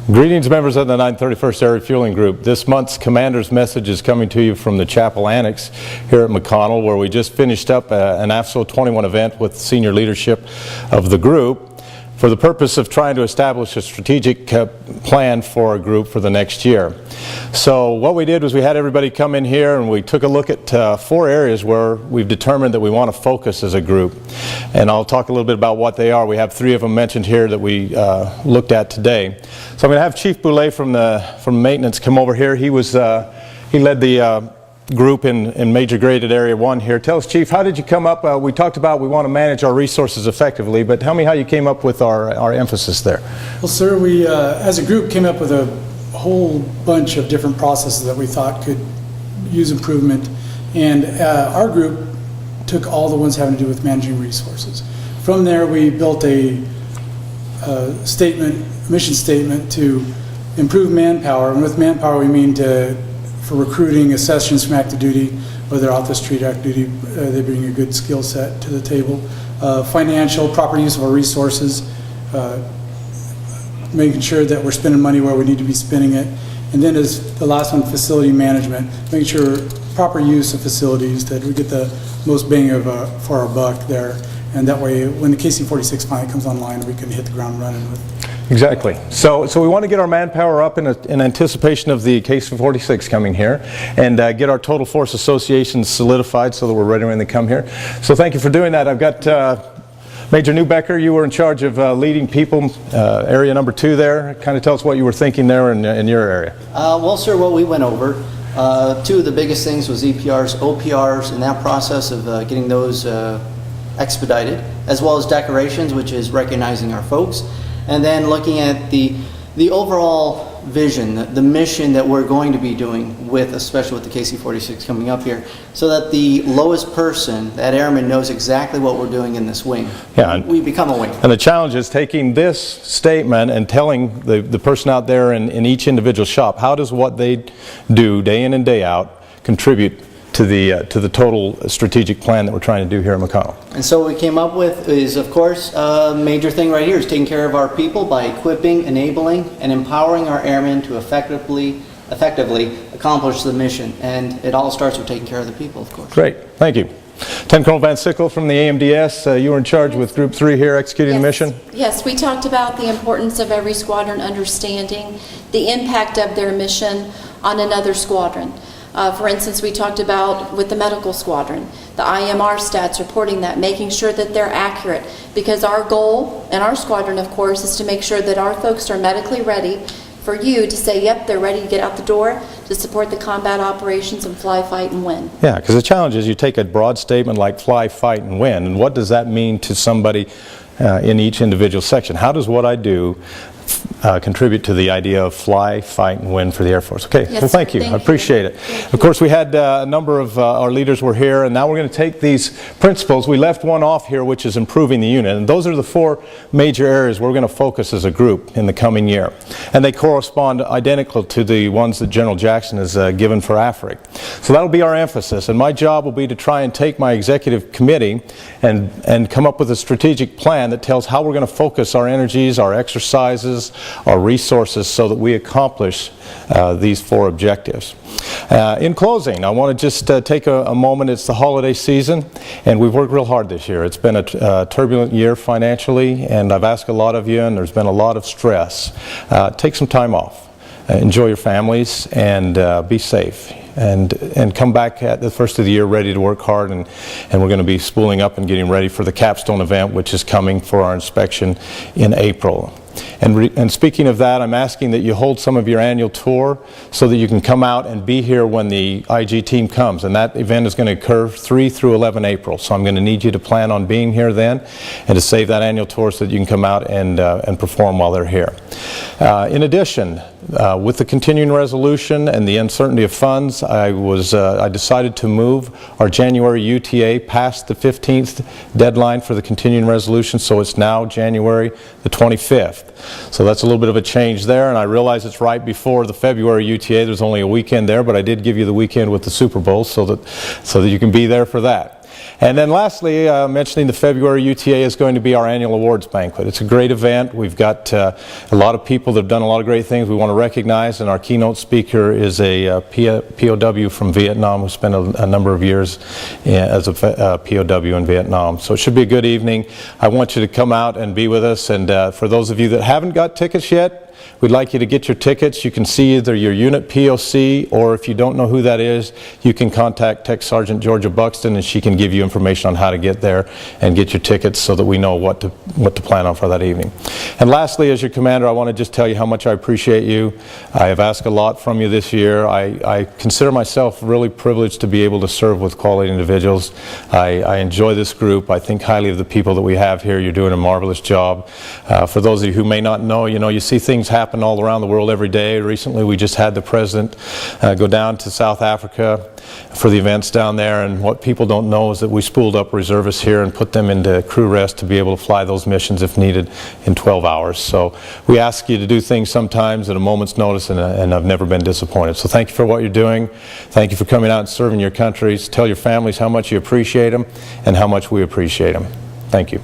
Greetings, members of the 931st Area Fueling Group. This month's commander's message is coming to you from the Chapel Annex here at McConnell, where we just finished up an AFSO 21 event with senior leadership of the group for the purpose of trying to establish a strategic plan for our group for the next year. So what we did was we had everybody come in here and we took a look at 4 areas where we've determined that we want to focus as a group. And I'll talk a little bit about what they are. We have 3 of them mentioned here that we looked at today. So I'm going to have Chief Boulay from maintenance come over here. He led the group in major graded area 1 here. Tell us, Chief, how did you come up? We talked about we want to manage our resources effectively, but tell me how you came up with our emphasis there. Well, sir, we as a group came up with a whole bunch of different processes that we thought could use improvement, and our group took all the ones having to do with managing resources. From there, we built a mission statement to improve manpower, and with manpower we mean for recruiting, accessions from active duty, whether off the street active duty, they bring a good skill set to the table. Financial, proper use of our resources, making sure that we're spending money where we need to be spending it. And then as the last one, facility management, making sure proper use of facilities, that we get the most bang for our buck there. And that way, when the KC-46 finally comes online, we can hit the ground running with. Exactly. So we want to get our manpower up in anticipation of the KC-46 coming here, and get our total force associations solidified so that we're ready when they come here. So thank you for doing that. I've got Major Newbecker, you were in charge of leading people, area number 2 there. Kind of tell us what you were thinking there in your area. Well, sir, what we went over, 2 of the biggest things was EPRs, OPRs, and that process of getting those expedited, as well as decorations, which is recognizing our folks, and then looking at the overall vision, the mission that we're going to be doing with, especially with the KC-46 coming up here, so that the lowest person, that airman, knows exactly what we're doing in this wing. Yeah, we become a wing. And the challenge is taking this statement and telling the person out there in each individual shop, how does what they do day in and day out contribute to the total strategic plan that we're trying to do here at McConnell. And so what we came up with is, of course, a major thing right here is taking care of our people by equipping, enabling, and empowering our airmen to effectively accomplish the mission. And it all starts with taking care of the people, of course. Great, thank you. Lieutenant Colonel Van Sickle from the AMDS, you were in charge with Group 3 here executing the mission? Yes, we talked about the importance of every squadron understanding the impact of their mission on another squadron. For instance, we talked about with the medical squadron, the IMR stats, reporting that, making sure that they're accurate, because our goal in our squadron, of course, is to make sure that our folks are medically ready for you to say, yep, they're ready to get out the door to support the combat operations and fly, fight, and win. Yeah, because the challenge is you take a broad statement like fly, fight, and win, and what does that mean to somebody in each individual section? How does what I do contribute to the idea of fly, fight, and win for the Air Force? Okay, yes, well, thank you. I appreciate it. Of course, we had a number of our leaders were here, and now we're going to take these principles. We left one off here, which is improving the unit, and those are the 4 major areas we're going to focus as a group in the coming year. And they correspond identical to the ones that General Jackson has given for AFRIC. So that'll be our emphasis, and my job will be to try and take my executive committee and come up with a strategic plan that tells how we're going to focus our energies, our exercises, our resources, so that we accomplish these 4 objectives. In closing, I want to just take a moment. It's the holiday season, and we've worked real hard this year. It's been a turbulent year financially, and I've asked a lot of you, and there's been a lot of stress. Take some time off. Enjoy your families, and be safe. And come back at the first of the year ready to work hard, and we're going to be spooling up and getting ready for the capstone event, which is coming for our inspection in April. And speaking of that, I'm asking that you hold some of your annual tour so that you can come out and be here when the IG team comes. And that event is going to occur 3 through 11 April. So I'm going to need you to plan on being here then, and to save that annual tour so that you can come out and perform while they're here. In addition, with the continuing resolution and the uncertainty of funds, I decided to move our January UTA past the 15th deadline for the continuing resolution, so it's now January the 25th. So that's a little bit of a change there, and I realize it's right before the February UTA. There's only a weekend there, but I did give you the weekend with the Super Bowl so that you can be there for that. And then lastly, mentioning the February UTA is going to be our annual awards banquet. It's a great event. We've got a lot of people that have done a lot of great things we want to recognize, and our keynote speaker is a POW from Vietnam who spent a number of years as a POW in Vietnam. So it should be a good evening. I want you to come out and be with us, and for those of you that haven't got tickets yet, we'd like you to get your tickets. You can see either your unit POC, or if you don't know who that is, you can contact Tech Sergeant Georgia Buxton and she can give you information on how to get there and get your tickets so that we know what to plan on for that evening. And lastly, as your commander, I want to just tell you how much I appreciate you. I have asked a lot from you this year. I consider myself really privileged to be able to serve with quality individuals. I enjoy this group. I think highly of the people that we have here. You're doing a marvelous job. For those of you who may not know, you see things happen all around the world every day. Recently we just had the president go down to South Africa for the events down there, and what people don't know is that we spooled up reservists here and put them into crew rest to be able to fly those missions if needed in 12 hours. So we ask you to do things sometimes at a moment's notice, and I've never been disappointed. So thank you for what you're doing. Thank you for coming out and serving your countries. Tell your families how much you appreciate them and how much we appreciate them. Thank you.